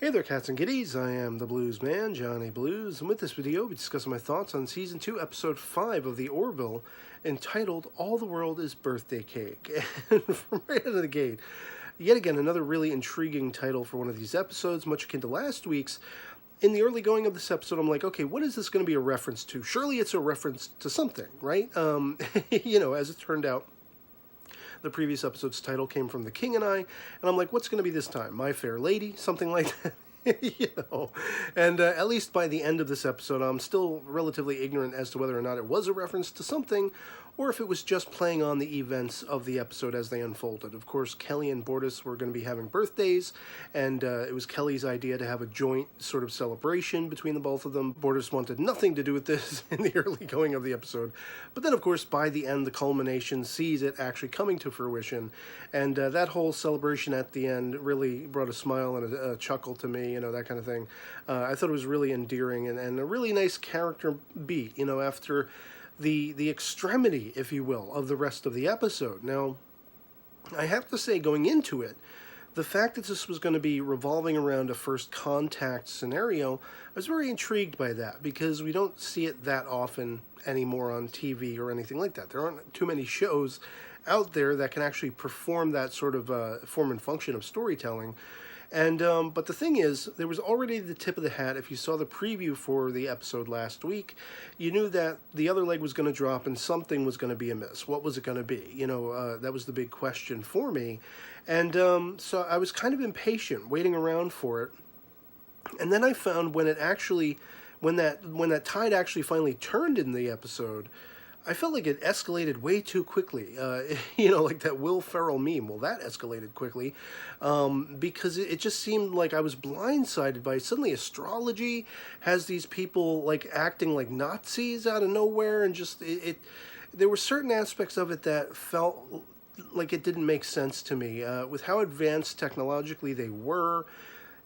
Hey there, cats and kitties. I am the Blues Man, Johnny Blues, and with this video, I'll be discussing my thoughts on Season 2, Episode 5 of the Orville, entitled All the World is Birthday Cake. And from right out of the gate, yet again, another really intriguing title for one of these episodes, much akin to last week's. In the early going of this episode, I'm like, okay, what is this going to be a reference to? Surely it's a reference to something, right? As it turned out, the previous episode's title came from The King and I, and I'm like, what's going to be this time? My Fair Lady? Something like that. And at least by the end of this episode, I'm still relatively ignorant as to whether or not it was a reference to something, or if it was just playing on the events of the episode as they unfolded. Of course, Kelly and Bortus were going to be having birthdays, and it was Kelly's idea to have a joint sort of celebration between the both of them. Bortus wanted nothing to do with this in the early going of the episode, but then, of course, by the end, the culmination sees it actually coming to fruition, and that whole celebration at the end really brought a smile and a chuckle to me, that kind of thing. I thought it was really endearing and a really nice character beat, after the extremity, if you will, of the rest of the episode. Now, I have to say, going into it, the fact that this was going to be revolving around a first contact scenario, I was very intrigued by that, because we don't see it that often anymore on TV or anything like that. There aren't too many shows out there that can actually perform that sort of form and function of storytelling. And but the thing is, there was already the tip of the hat. If you saw the preview for the episode last week, you knew that the other leg was going to drop and something was going to be amiss. What was it going to be? That was the big question for me. And so I was kind of impatient, waiting around for it. And then I found when that tide actually finally turned in the episode, I felt like it escalated way too quickly, like that Will Ferrell meme. Well, that escalated quickly because it just seemed like I was blindsided by suddenly astrology has these people like acting like Nazis out of nowhere, and just there were certain aspects of it that felt like it didn't make sense to me with how advanced technologically they were,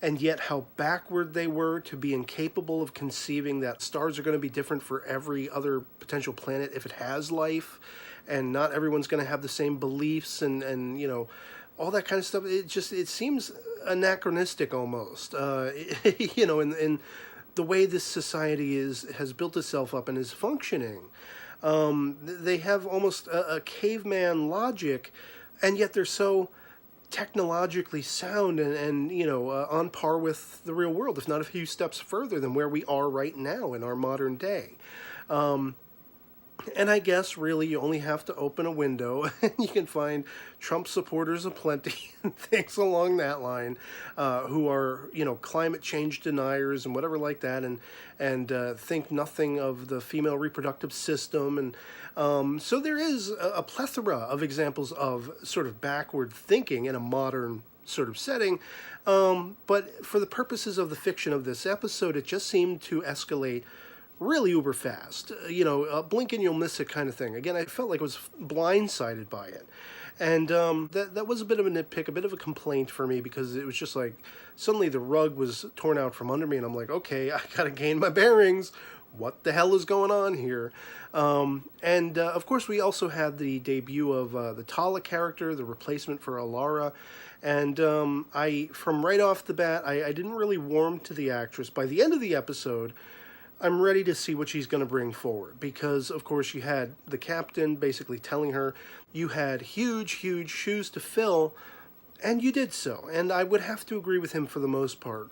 and yet how backward they were to be incapable of conceiving that stars are going to be different for every other potential planet if it has life, and not everyone's going to have the same beliefs and all that kind of stuff. It seems anachronistic almost, in the way this society has built itself up and is functioning. They have almost a caveman logic, and yet they're so technologically sound and on par with the real world, if not a few steps further than where we are right now in our modern day. And I guess really you only have to open a window and you can find Trump supporters aplenty and things along that line, who are climate change deniers and whatever like that, and think nothing of the female reproductive system. And so there is a plethora of examples of sort of backward thinking in a modern sort of setting, but for the purposes of the fiction of this episode, it just seemed to escalate really uber fast, blink and you'll miss it kind of thing. Again, I felt like I was blindsided by it. And that was a bit of a nitpick, a bit of a complaint for me, because it was just like suddenly the rug was torn out from under me, and I'm like, okay, I gotta gain my bearings. What the hell is going on here? Of course, we also had the debut of the Tala character, the replacement for Alara. And from right off the bat, I didn't really warm to the actress. By the end of the episode, I'm ready to see what she's going to bring forward, because, of course, you had the captain basically telling her you had huge, huge shoes to fill, and you did so. And I would have to agree with him for the most part.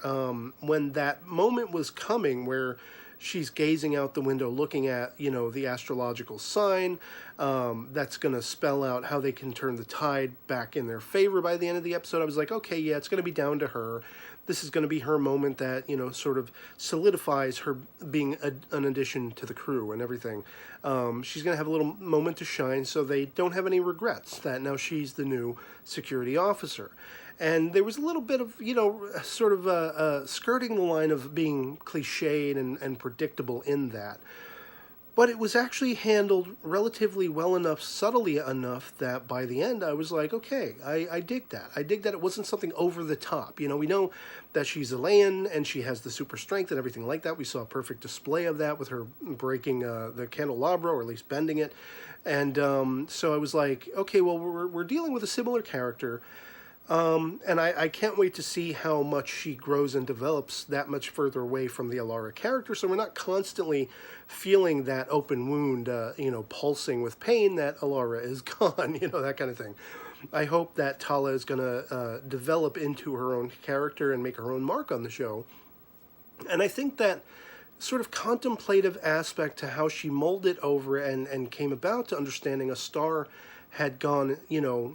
When that moment was coming where she's gazing out the window looking at, the astrological sign that's going to spell out how they can turn the tide back in their favor by the end of the episode, I was like, okay, yeah, it's going to be down to her. This is going to be her moment that, sort of solidifies her being an addition to the crew and everything. She's going to have a little moment to shine, so they don't have any regrets that now she's the new security officer. And there was a little bit of, sort of skirting the line of being cliched and predictable in that. But it was actually handled relatively well enough, subtly enough, that by the end I was like, okay, I dig that. I dig that it wasn't something over the top. We know that she's Elaine and she has the super strength and everything like that. We saw a perfect display of that with her breaking the candelabra, or at least bending it. And so I was like, okay, well, we're dealing with a similar character. And I can't wait to see how much she grows and develops that much further away from the Alara character, so we're not constantly feeling that open wound, pulsing with pain that Alara is gone, that kind of thing. I hope that Tala is going to develop into her own character and make her own mark on the show. And I think that sort of contemplative aspect to how she molded over and came about to understanding a star had gone,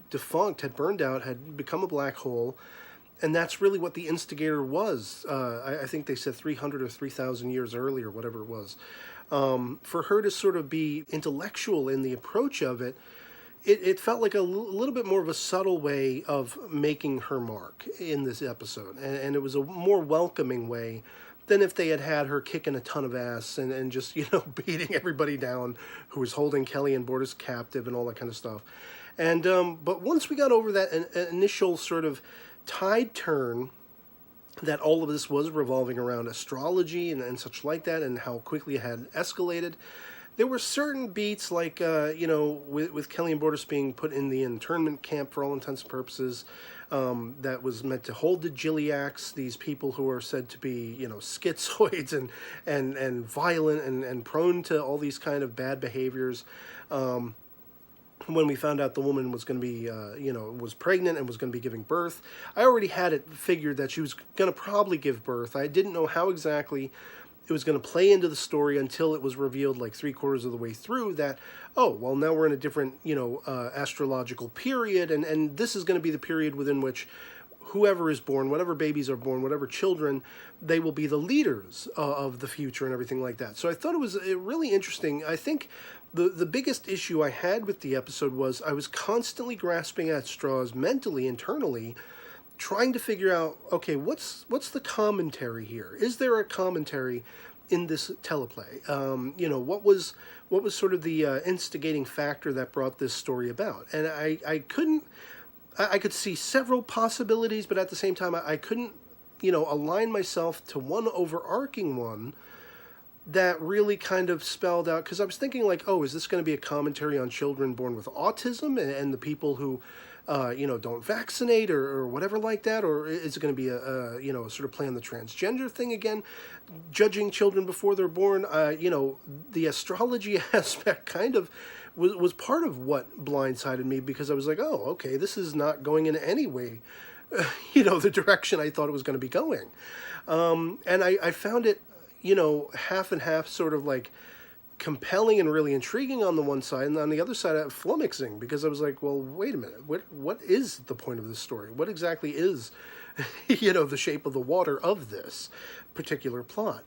defunct, had burned out, had become a black hole. And that's really what the instigator was. I think they said 300 or 3,000 years earlier, whatever it was. For her to sort of be intellectual in the approach of it, it felt like a little bit more of a subtle way of making her mark in this episode. And it was a more welcoming way than if they had her kicking a ton of ass and just, beating everybody down who was holding Kelly and Bortus captive and all that kind of stuff. And but once we got over that initial sort of tide turn that all of this was revolving around astrology and such like that, and how quickly it had escalated, there were certain beats like, with Kelly and Bortus being put in the internment camp for all intents and purposes, that was meant to hold the Giliacs, these people who are said to be, schizoids and violent and prone to all these kind of bad behaviors. When we found out the woman was going to be, was pregnant and was going to be giving birth, I already had it figured that she was going to probably give birth. I didn't know how exactly it was going to play into the story until it was revealed like 3/4 of the way through that, oh, well, now we're in a different, astrological period, and this is going to be the period within which whoever is born, whatever babies are born, whatever children, they will be the leaders of the future and everything like that. So I thought it was really interesting. I think the biggest issue I had with the episode was I was constantly grasping at straws mentally, internally, trying to figure out, okay, what's the commentary here? Is there a commentary in this teleplay? What was sort of the instigating factor that brought this story about? And I could see several possibilities, but at the same time, I couldn't, align myself to one overarching one that really kind of spelled out, because I was thinking like, oh, is this going to be a commentary on children born with autism and the people who don't vaccinate or whatever like that? Or is it going to be a sort of play on the transgender thing again, judging children before they're born? The astrology aspect kind of was part of what blindsided me, because I was like, oh, okay, this is not going in any way, the direction I thought it was going to be going. And I found it, half and half, sort of like compelling and really intriguing on the one side, and on the other side flummoxing, because I was like, well, wait a minute, what is the point of this story? What exactly is the shape of the water of this particular plot?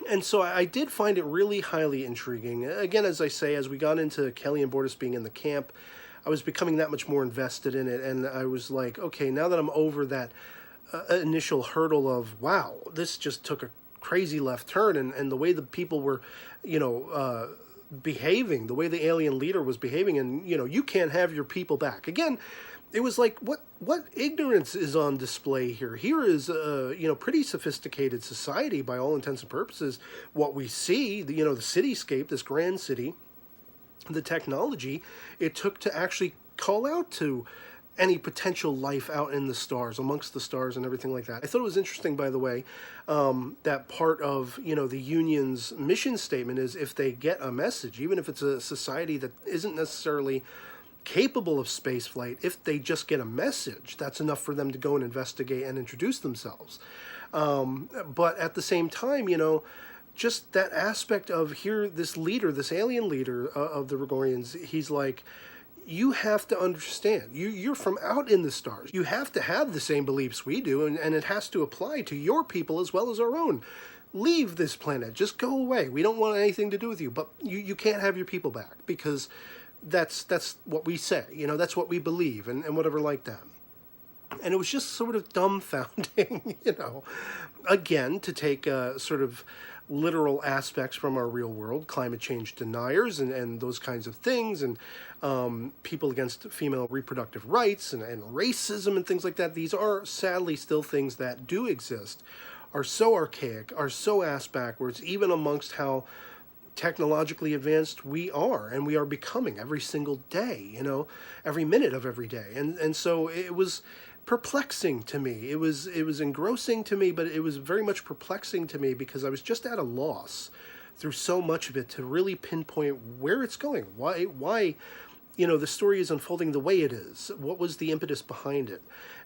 And so I did find it really highly intriguing. Again, as I say, as we got into Kelly and Bortus being in the camp, I was becoming that much more invested in it, and I was like, okay, now that I'm over that initial hurdle of, wow, this just took a crazy left turn, and the way the people were, behaving, the way the alien leader was behaving, and, you can't have your people back. Again, it was like, what ignorance is on display here? Here is a, pretty sophisticated society by all intents and purposes. What we see, the cityscape, this grand city, the technology it took to actually call out to any potential life out in the stars, amongst the stars and everything like that. I thought it was interesting, by the way, that part of, the Union's mission statement is if they get a message, even if it's a society that isn't necessarily capable of spaceflight, if they just get a message, that's enough for them to go and investigate and introduce themselves. But at the same time, just that aspect of here, this leader, this alien leader of the Regorians, he's like, you have to understand, you're from out in the stars. You have to have the same beliefs we do, and it has to apply to your people as well as our own. Leave this planet. Just go away. We don't want anything to do with you. But you can't have your people back, because that's what we say. That's what we believe, and whatever like that. And it was just sort of dumbfounding, again, to take sort of literal aspects from our real world, climate change deniers and those kinds of things, and people against female reproductive rights and racism and things like that. These are sadly still things that do exist, are so archaic, are so ass backwards, even amongst how technologically advanced we are, and we are becoming every single day, every minute of every day. And so it was perplexing to me. It was engrossing to me, but it was very much perplexing to me because I was just at a loss through so much of it to really pinpoint where it's going. Why the story is unfolding the way it is. What was the impetus behind it?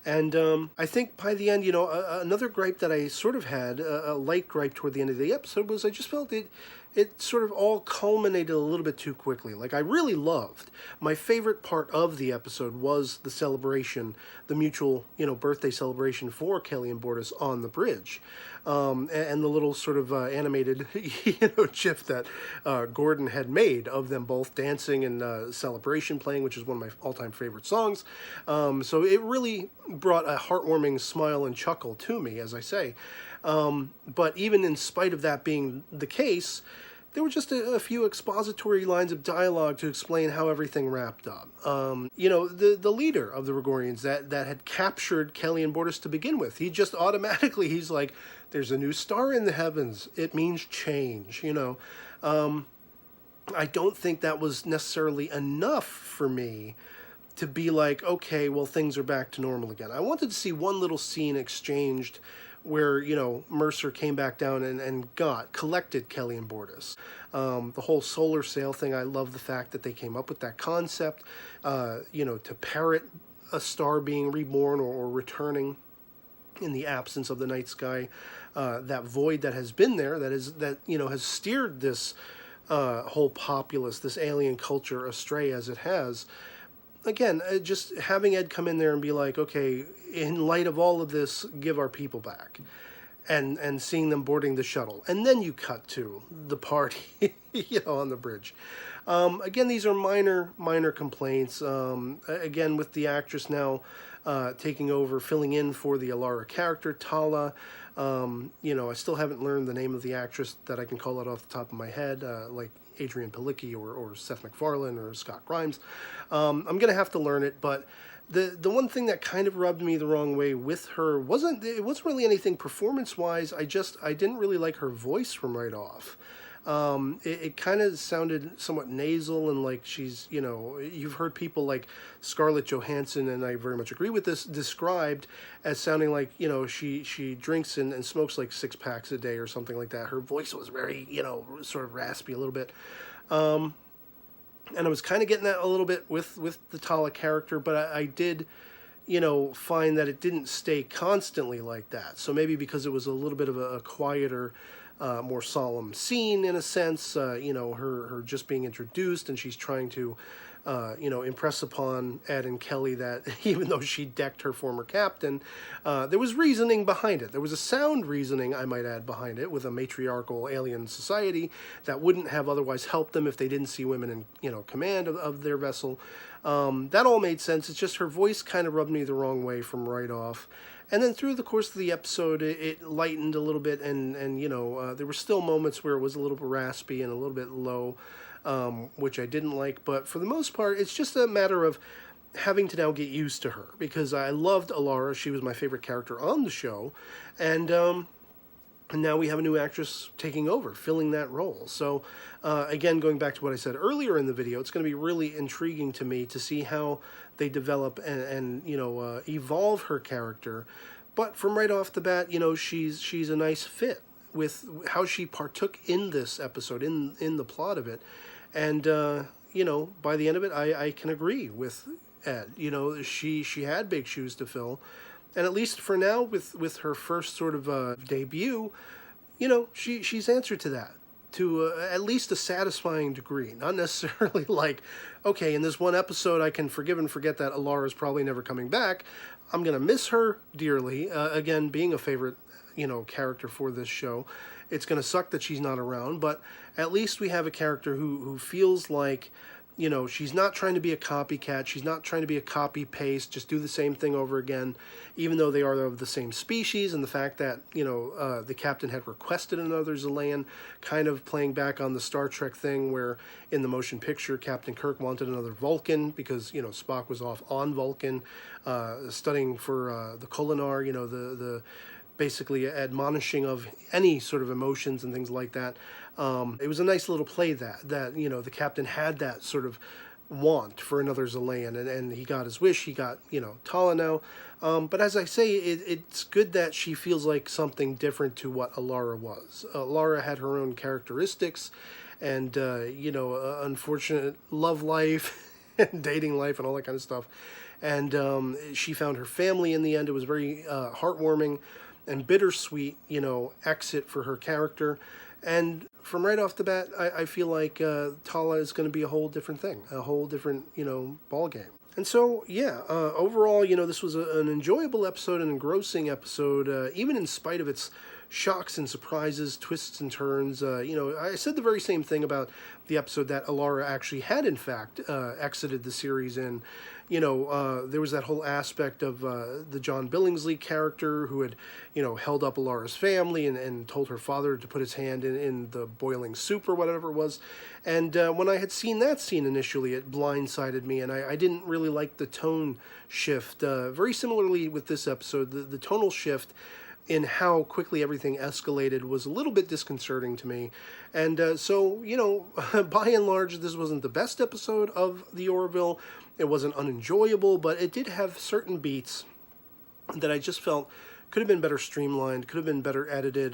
And I think by the end, another gripe that I sort of had, a light gripe toward the end of the episode, was I just felt it sort of all culminated a little bit too quickly. Like, I really loved, my favorite part of the episode was the celebration, the mutual, birthday celebration for Kelly and Bortus on the bridge. And the little sort of animated, GIF that Gordon had made of them both dancing and Celebration playing, which is one of my all-time favorite songs. So it really brought a heartwarming smile and chuckle to me, as I say. But even in spite of that being the case, there were just a few expository lines of dialogue to explain how everything wrapped up. The leader of the Regorians that had captured Kelly and Bortus to begin with, he just automatically, he's like, there's a new star in the heavens. It means change, I don't think that was necessarily enough for me to be like, okay, well, things are back to normal again. I wanted to see one little scene exchanged where, Mercer came back down and collected Kelly and Bortus. The whole solar sail thing, I love the fact that they came up with that concept, to parrot a star being reborn or returning in the absence of the night sky, that void that has been there, that has steered this whole populace, this alien culture astray as it has. Again, just having Ed come in there and be like, okay, in light of all of this, give our people back. And seeing them boarding the shuttle. And then you cut to the party, on the bridge. Again, these are minor complaints. Again, with the actress now taking over, filling in for the Alara character, Tala. I still haven't learned the name of the actress that I can call it off the top of my head, like Adrienne Palicki or Seth MacFarlane or Scott Grimes. I'm going to have to learn it, but the one thing that kind of rubbed me the wrong way with her wasn't really anything performance-wise. I didn't really like her voice from right off. It kind of sounded somewhat nasal, and like she's, you've heard people like Scarlett Johansson, and I very much agree with this, described as sounding like, she drinks and smokes like 6 packs a day or something like that. Her voice was very, sort of raspy a little bit. And I was kind of getting that a little bit with the Tala character, but I did, find that it didn't stay constantly like that. So maybe because it was a little bit of a quieter, more solemn scene in a sense, her just being introduced, and she's trying to, impress upon Ed and Kelly that even though she decked her former captain, there was reasoning behind it. There was a sound reasoning, I might add, behind it, with a matriarchal alien society that wouldn't have otherwise helped them if they didn't see women in, command of their vessel. That all made sense. It's just her voice kind of rubbed me the wrong way from right off. And then through the course of the episode, it lightened a little bit, and there were still moments where it was a little bit raspy and a little bit low, which I didn't like. But for the most part, it's just a matter of having to now get used to her, because I loved Alara. She was my favorite character on the show, and now we have a new actress taking over, filling that role. So, again, going back to what I said earlier in the video, it's going to be really intriguing to me to see how they develop and evolve her character. But from right off the bat, she's a nice fit with how she partook in this episode, in the plot of it. And, by the end of it, I can agree with Ed. She had big shoes to fill. And at least for now, with her first sort of debut, she's answered to that, to at least a satisfying degree. Not necessarily like, okay, in this one episode, I can forgive and forget that Alara's probably never coming back. I'm going to miss her dearly. Again, being a favorite, character for this show. It's going to suck that she's not around, but at least we have a character who feels like, she's not trying to be a copycat. She's not trying to be a copy-paste, just do the same thing over again, even though they are of the same species, and the fact that, the captain had requested another Zelayan, kind of playing back on the Star Trek thing where in the motion picture, Captain Kirk wanted another Vulcan because, Spock was off on Vulcan, studying for the Kolinar, the basically admonishing of any sort of emotions and things like that. It was a nice little play that you know, the captain had that sort of want for another Zelayan, and he got his wish. He got, you know, Tala now. But as I say, it's good that she feels like something different to what Alara was. Alara had her own characteristics, and you know, unfortunate love life and dating life and all that kind of stuff. And she found her family in the end. It was very heartwarming and bittersweet, you know, exit for her character. And from right off the bat, I feel like Tala is going to be a whole different thing, a whole different, you know, ball game. And so, yeah, overall, you know, this was an enjoyable episode, an engrossing episode, even in spite of its shocks and surprises, twists and turns. You know, I said the very same thing about the episode that Alara actually had, in fact, exited the series in. You know, there was that whole aspect of the John Billingsley character who had, you know, held up Alara's family and told her father to put his hand in the boiling soup or whatever it was. And when I had seen that scene initially, it blindsided me, and I didn't really like the tone shift. Very similarly with this episode, the tonal shift in how quickly everything escalated was a little bit disconcerting to me. And so, you know, by and large, this wasn't the best episode of the Orville. It wasn't unenjoyable, but it did have certain beats that I just felt could have been better streamlined, could have been better edited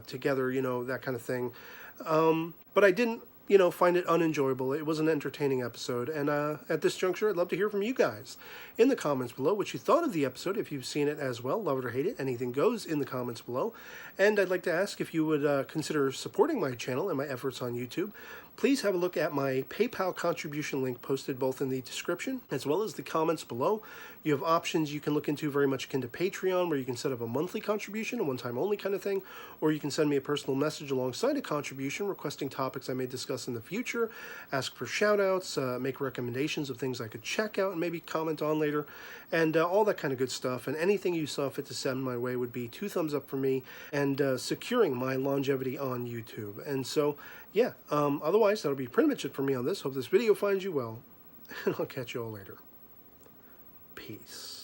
together, you know, that kind of thing. But I didn't, you know, find it unenjoyable. It was an entertaining episode, and at this juncture, I'd love to hear from you guys in the comments below what you thought of the episode. If you've seen it as well, love it or hate it, anything goes in the comments below. And I'd like to ask if you would consider supporting my channel and my efforts on YouTube. Please have a look at my PayPal contribution link posted both in the description as well as the comments below. You have options you can look into very much akin to Patreon, where you can set up a monthly contribution, a one-time only kind of thing, or you can send me a personal message alongside a contribution requesting topics I may discuss in the future, ask for shout-outs, make recommendations of things I could check out and maybe comment on later, and all that kind of good stuff. And anything you saw fit to send my way would be 2 thumbs up for me and securing my longevity on YouTube. And so, yeah, otherwise, that'll be pretty much it for me on this. Hope this video finds you well, and I'll catch you all later. Peace.